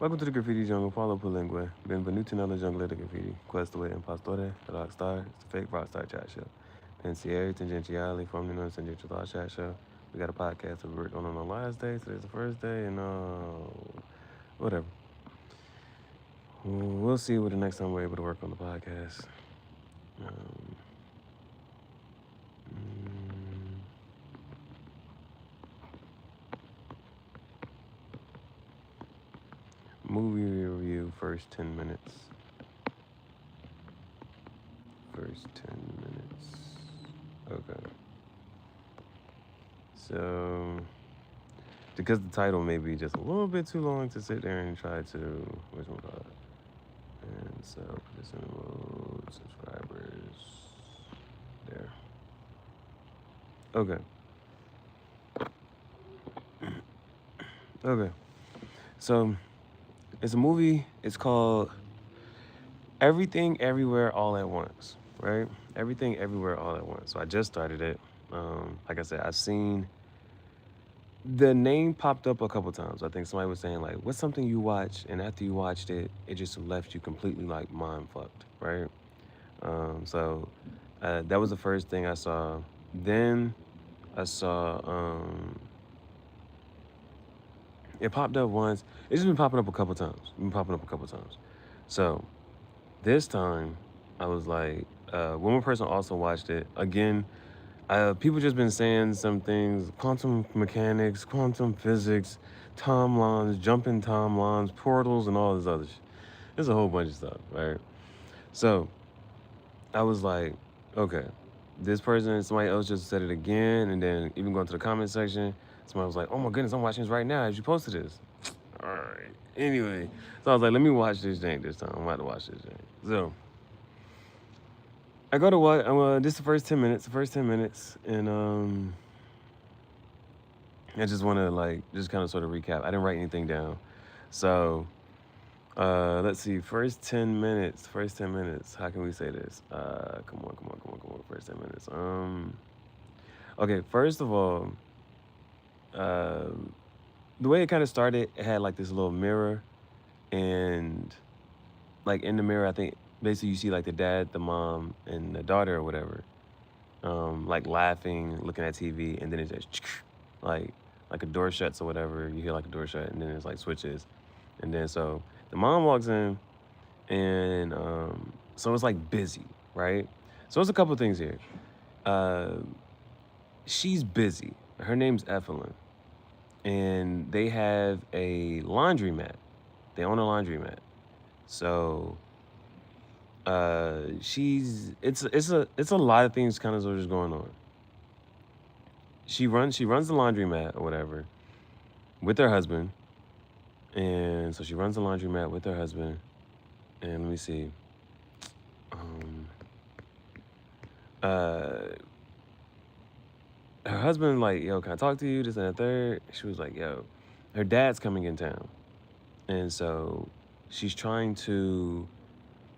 Welcome to the Graffiti Jungle. Paulo Pulingue. Benvenuti nella giungla di graffiti. Questo è Impostore, the Rockstar. It's the fake Rockstar chat show. Pensieri Tangentiali, formerly known as Tangential Thought Chat Show. We got a podcast that we worked on the last day. Today's the first day, and whatever. We'll see what the next time we're able to work on the podcast. Um, mm, movie review, first 10 minutes. First 10 minutes. Okay. So, because the title may be just a little bit too long to sit there and try to, which one call it? And so, put this in mode, subscribers, there. Okay. Okay. So, it's a movie. It's called Everything Everywhere All at Once, right? Everything Everywhere All at Once. So I just started it. Like I said, I've seen the name popped up a couple times. I think somebody was saying like, "What's something you watch?" And after you watched it, it just left you completely like mind fucked, right? So that was the first thing I saw. Then I saw it popped up once. It's just been popping up a couple times. Been popping up a couple times. So this time, I was like, one more person also watched it. Again, people just been saying some things, quantum mechanics, quantum physics, timelines, jumping timelines, portals, and all this other shit. There's a whole bunch of stuff, right? So I was like, okay, this person, somebody else just said it again, and then even going to the comment section, somebody was like, oh my goodness, I'm watching this right now as you posted this. All right. Anyway, so I was like, let me watch this thing this time. I'm about to watch this thing. So I go to what? This is the first 10 minutes. The first 10 minutes, and I just want to like just kind of sort of recap. I didn't write anything down, so let's see. First 10 minutes. First 10 minutes. How can we say this? Come on, come on, come on, come on. First 10 minutes. Okay. First of all, uh, the way it kind of started, it had like this little mirror, and like in the mirror, I think basically you see like the dad, the mom, and the daughter or whatever, like laughing, looking at TV, and then it just like a door shuts or whatever. You hear like a door shut, and then it's like switches, and then so the mom walks in, and so it's like busy, right? So it's a couple things here. Uh, she's busy. Her name's Evelyn, and they have a laundromat. They own a laundromat. So it's a lot of things kind of sort of just going on. She runs the laundromat or whatever with her husband, and so she runs the laundromat with her husband. And let me see, um, uh, her husband like, yo, can I talk to you? This and the third. She was like, yo, her dad's coming in town, and so she's trying to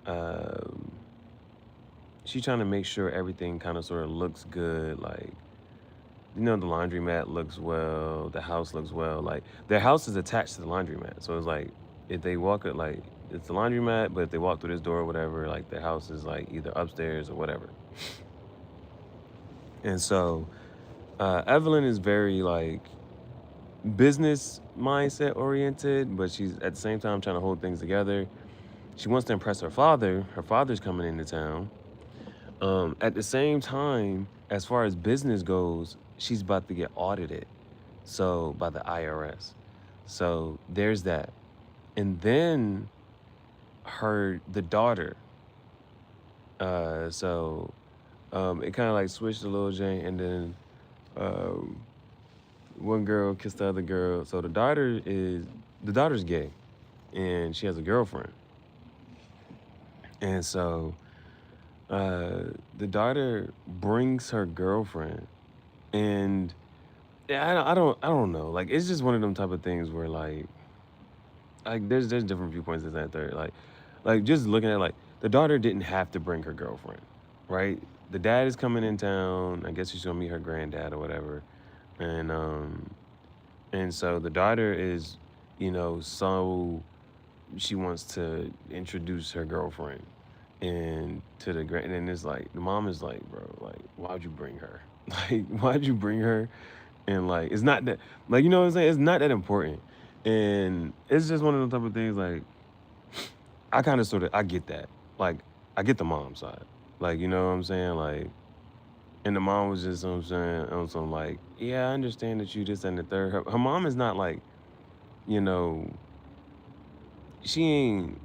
um, she's trying to make sure everything kind of sort of looks good, like the laundromat looks well, the house looks well. Like their house is attached to the laundromat, so it's like if they walk it, like it's the laundromat, but if they walk through this door or whatever, like their house is like either upstairs or whatever. And so Evelyn is very like business mindset oriented, but she's at the same time trying to hold things together. She wants to impress her father. Her father's coming into town. At the same time, as far as business goes, she's about to get audited, so by the IRS. So there's that. And then the daughter. So it kind of like switched a little Jane, and then um, one girl kissed the other girl. So the daughter's gay, and she has a girlfriend. And so the daughter brings her girlfriend, and yeah, I don't know. Like it's just one of them type of things where like there's different viewpoints in that third. Like just looking at like the daughter didn't have to bring her girlfriend, right? The dad is coming in town. I guess she's gonna meet her granddad or whatever, and so the daughter is, so she wants to introduce her girlfriend and to the grand, and then it's like the mom is like, bro, like, why'd you bring her? Like, why'd you bring her? And like, it's not that, like, you know what I'm saying? It's not that important. And it's just one of the type of things like I kind of sort of I get that. Like, I get the mom side. Like, you know what I'm saying? Like, and the mom was just, you know what I'm saying, on some like, yeah, I understand that you this and the third. Her mom is not like, you know, she ain't,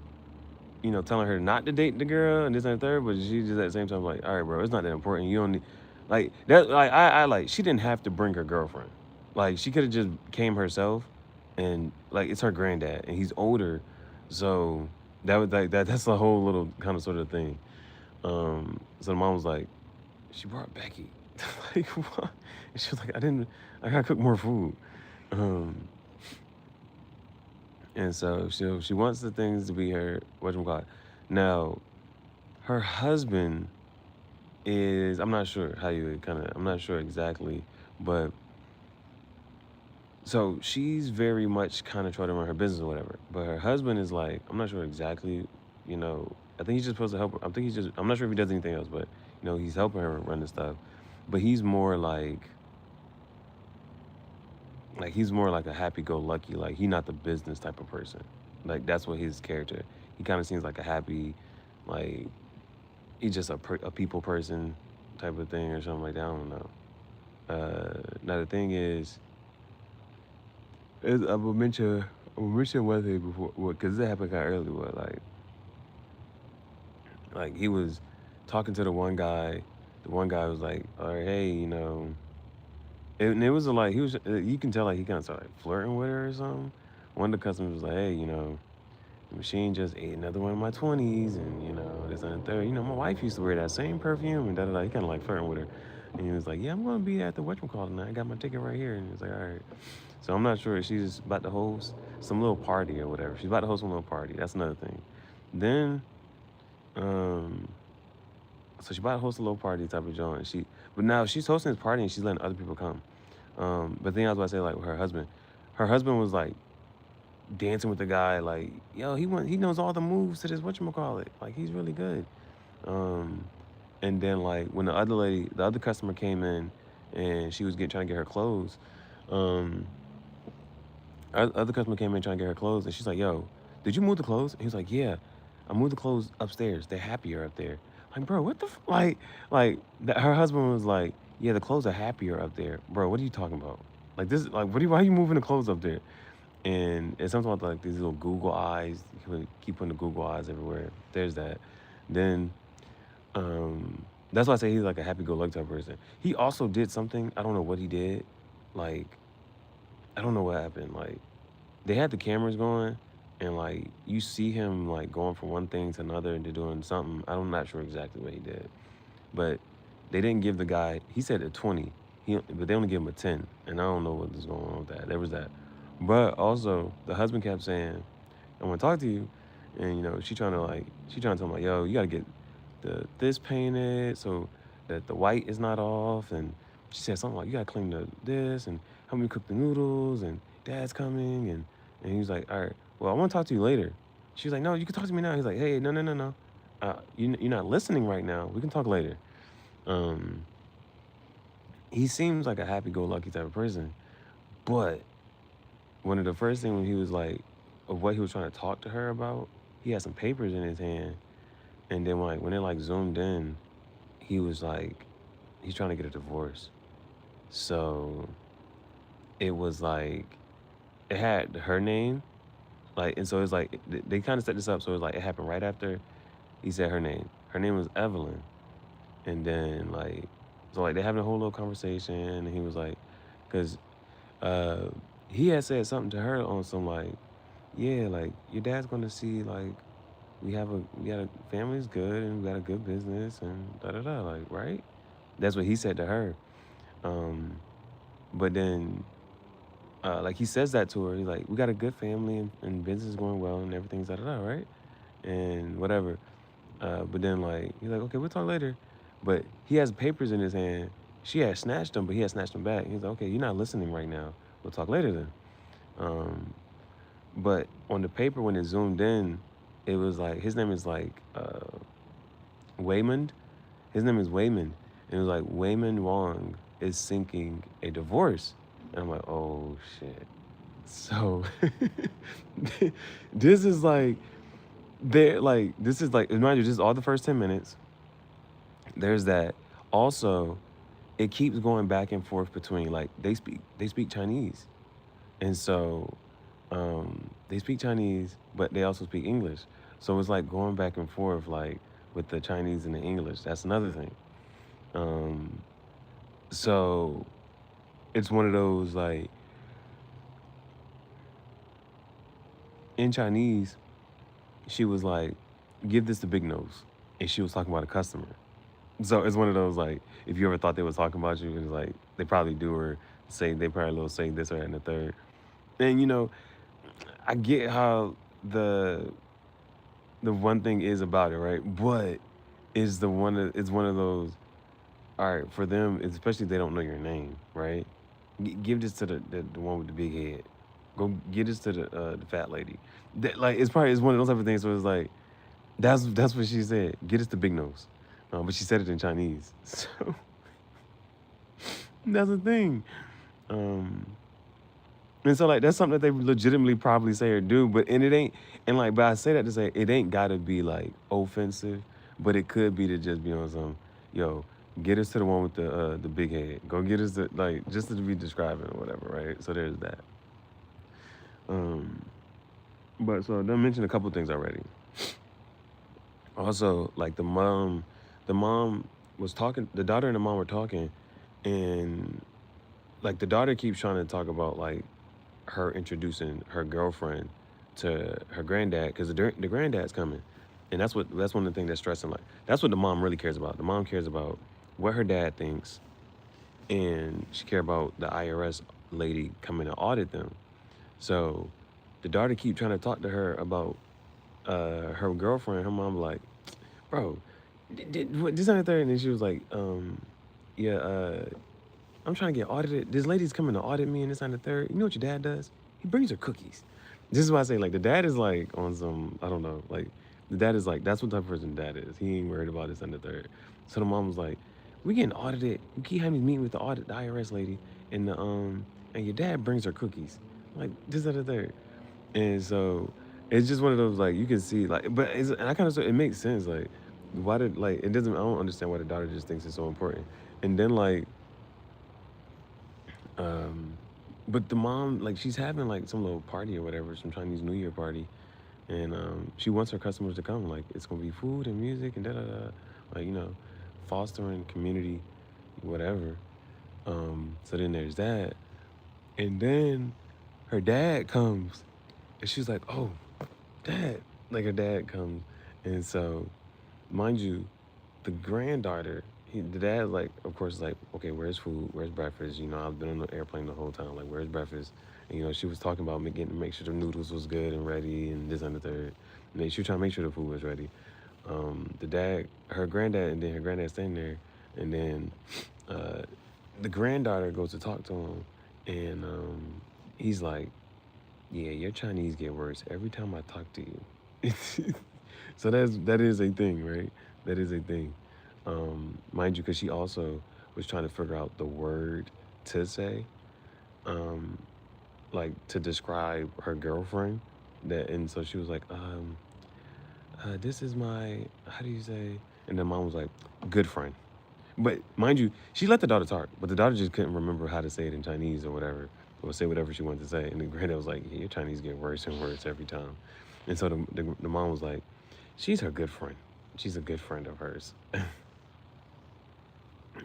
telling her not to date the girl and this and the third, but she just at the same time like, all right, bro, it's not that important. You don't need like that. Like I like she didn't have to bring her girlfriend. Like she could have just came herself, and like it's her granddad and he's older, so that was like that. That's a whole little kind of sort of thing. So the mom was like, she brought Becky. Like what? And she was like, I gotta cook more food. Um, and so she wants the things to be her whatchamacallit. Now her husband is I'm not sure how you kind of I'm not sure exactly, but so she's very much kind of trying to run her business or whatever. But her husband is like I'm not sure exactly, you know. I think he's just supposed to help her. I think he's just I'm not sure if he does anything else, but he's helping her run the stuff. But he's more like he's more like a happy-go-lucky. Like he's not the business type of person. Like that's what his character. He kind of seems like a happy, like he's just a people person type of thing or something like that. I don't know. Now the thing is I will mention one thing before, because it happened kind of early. What like he was talking to the one guy. The one guy was like, "All right, hey, and it was like he was. You can tell like he kind of started like, flirting with her or something. One of the customers was like, "Hey, the machine just ate another one of my 20s, and this and the third. My wife used to wear that same perfume, and da da da." He kind of like flirting with her, and he was like, "Yeah, I'm gonna be at the whatchamacallit tonight. I got my ticket right here." And he was like, "All right." So I'm not sure if she's about to host some little party or whatever. She's about to host some little party. That's another thing. Then, um, so she's about to host a little party type of joint. But now she's hosting this party and she's letting other people come. But then I was about to say like with her husband was like dancing with the guy, like, yo, he knows all the moves to this whatchamacallit. Like he's really good. Um, and then like when the other customer came in and she was trying to get her clothes, um, other customer came in trying to get her clothes and she's like, yo, did you move the clothes? And he was like, yeah, I moved the clothes upstairs. They're happier up there. Like, bro, what the her husband was like, yeah, the clothes are happier up there. Bro, what are you talking about? Like this, like, why are you moving the clothes up there? And it's something about like these little Google eyes. You keep putting the Google eyes everywhere. There's that. Then that's why I say he's like a happy-go-lucky type person. He also did something. I don't know what he did. Like I don't know what happened. Like they had the cameras going, and like you see him like going from one thing to another and doing something. I'm not sure exactly what he did, but they didn't give the guy. He said a 20. But they only gave him a 10, and I don't know what was going on with that. There was that. But also, the husband kept saying, "I want to talk to you," and she trying to tell him like, "Yo, you gotta get this painted so that the white is not off," and she said something like, "You gotta clean this and help me cook the noodles, and Dad's coming," and he was like, "All right, well, I want to talk to you later." She was like, "No, you can talk to me now." He's like, "Hey, no, no, no, no, you're not listening right now. We can talk later." Um, he seems like a happy-go-lucky type of person, but one of the first things when he was like, of what he was trying to talk to her about, he had some papers in his hand, and then when it like zoomed in, he was like, he's trying to get a divorce. So it was like, it had her name, like, and so it's like they kind of set this up. So it's like it happened right after he said her name. Her name was Evelyn, and then like, so like they having a whole little conversation, and he was like, because uh, he had said something to her on some like, yeah, like your dad's gonna see like we got a family's good and we got a good business and da da da, like, right? That's what he said to her. Um, but then like he says that to her. He's like, we got a good family and business is going well and everything's da da da, right? And whatever. But then like he's like, okay, we'll talk later. But he has papers in his hand. She had snatched them, but he had snatched them back. He's like, okay, you're not listening right now. We'll talk later then. Um, But on the paper, when it zoomed in, it was like his name is like Waymond. His name is Waymond, and it was like Waymond Wong is seeking a divorce, and I'm like, oh shit. So this is like they're like this is like mind you, this is all the first 10 minutes. There's that. Also, it keeps going back and forth between like they speak Chinese, and so they speak Chinese, but they also speak English. So it's like going back and forth like with the Chinese and the English. That's another thing. Um, so it's one of those like in Chinese, she was like, "Give this to Big Nose," and she was talking about a customer. So it's one of those like if you ever thought they was talking about you, it's like they probably do or say they probably little say this or that and the third. And I get how the one thing is about it, right? But it's one of those. All right, for them, especially if they don't know your name, right? Give this to the one with the big head. Go give this to the fat lady. That, like it's one of those type of things. So it's like that's what she said. Get us the big nose, but she said it in Chinese. So that's the thing. Um, and so like that's something that they legitimately probably say or do, and it ain't. And like, but I say that to say it ain't gotta be like offensive, but it could be to just be on some, yo, get us to the one with the big head. Go get us the like just to be describing or whatever, right? So there's that. Um, but so I mentioned a couple things already. Also, like the mom was talking. The daughter and the mom were talking, and like the daughter keeps trying to talk about like her introducing her girlfriend to her granddad because the granddad's coming, and that's one of the things that's stressing. Like that's what the mom really cares about. The mom cares about what her dad thinks, and she cares about the IRS lady coming to audit them. So the daughter keep trying to talk to her about her girlfriend. Her mom like, bro, what this and the third, and then she was like, yeah, I'm trying to get audited. This lady's coming to audit me, and this and the third. You know what your dad does? He brings her cookies. This is why I say like the dad is like on some I don't know like the dad is like that's what type of person dad is. He ain't worried about this and the third. So the mom was like, we getting audited. You keep having me meeting with the IRS lady, and and your dad brings her cookies. Like this and the third. And so it's just one of those like you can see like, but and I kind of it makes sense like why did like it doesn't I don't understand why the daughter just thinks it's so important. And then like um, but the mom like she's having like some little party or whatever, some Chinese New Year party, and she wants her customers to come. Like it's gonna be food and music and da da da, like fostering community, whatever. So then there's that, and then her dad comes, and she's like, "Oh, dad!" Like her dad comes, and so mind you, the granddaughter, the dad, like, of course, is like, okay, where's food? Where's breakfast? I've been on the airplane the whole time. Like, where's breakfast? And, she was talking about getting to make sure the noodles was good and ready and this and the third. And she was trying to make sure the food was ready. The dad, her granddad, and then her granddad standing there. And then uh, the granddaughter goes to talk to him. And he's like, yeah, your Chinese get worse every time I talk to you. So that is a thing, right? That is a thing. Mind you, because she also was trying to figure out the word to say, um, like to describe her girlfriend. And so she was like, "This is my how do you say?" And then mom was like, "Good friend." But mind you, she let the daughter talk, but the daughter just couldn't remember how to say it in Chinese or whatever, or say whatever she wanted to say. And the granddad was like, yeah, "Your Chinese get worse and worse every time." And so the mom was like, "She's her good friend. She's a good friend of hers."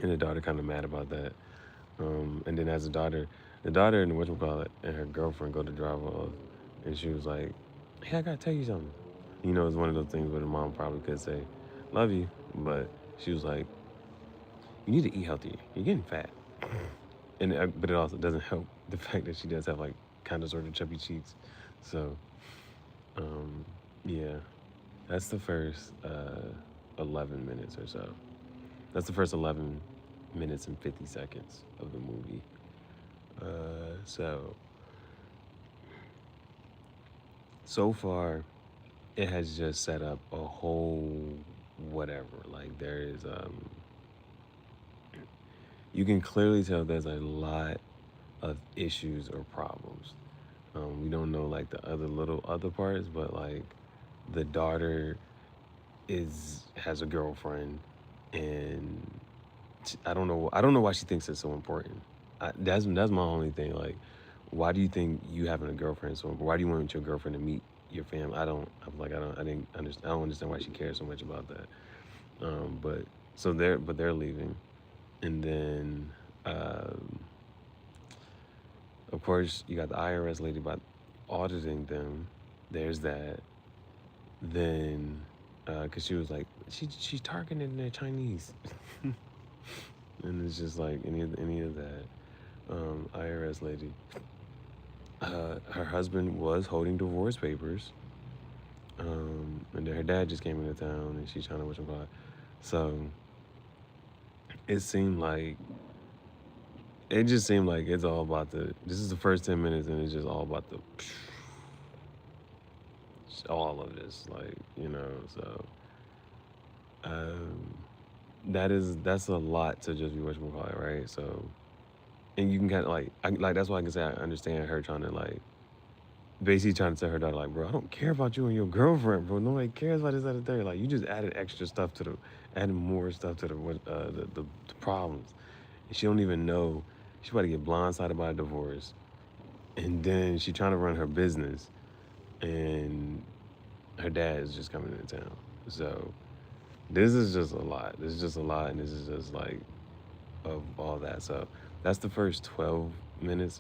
And the daughter kind of mad about that. And then as the daughter and whatchamacallit and her girlfriend go to drive off, and she was like, "Hey, I gotta tell you something." It's one of those things where the mom probably could say, "Love you," but she was like, "You need to eat healthier. You're getting fat." And but it also doesn't help the fact that she does have like kind of sort of chubby cheeks. So um, yeah, that's the first 11 minutes or so. That's the first 11 minutes and 50 seconds of the movie. So So far, it has just set up a whole whatever. Like there is, you can clearly tell there's a lot of issues or problems. We don't know like the other parts, but like the daughter is has a girlfriend, and I don't know why she thinks it's so important. That's my only thing. Like, why do you think you having a girlfriend is so important? Why do you want your girlfriend to meet your family? I didn't understand. I don't understand why she cares so much about that. But they're leaving, and then um, of course you got the IRS lady about auditing them. There's that. Then, cause she was like she's targeting the Chinese, and it's just like any of that. IRS lady. Her husband was holding divorce papers, and then her dad just came into town, and she's trying to wish him back. So it seemed like it just seemed like it's all about the. This is the first 10 minutes, and it's just all about the all of this, like So um, that's a lot to just be wishing call it, right? So and you can kind of like that's why I can say I understand her trying to like basically trying to tell her daughter, like, bro, I don't care about you and your girlfriend, bro. Nobody cares about this, that, and third. Like, you just added extra stuff to adding more stuff to the problems. And she don't even know. She about to get blindsided by a divorce. And then she trying to run her business. And her dad is just coming into town. So, this is just a lot. This is just a lot. And this is just like, of all that. So, that's the first 12 minutes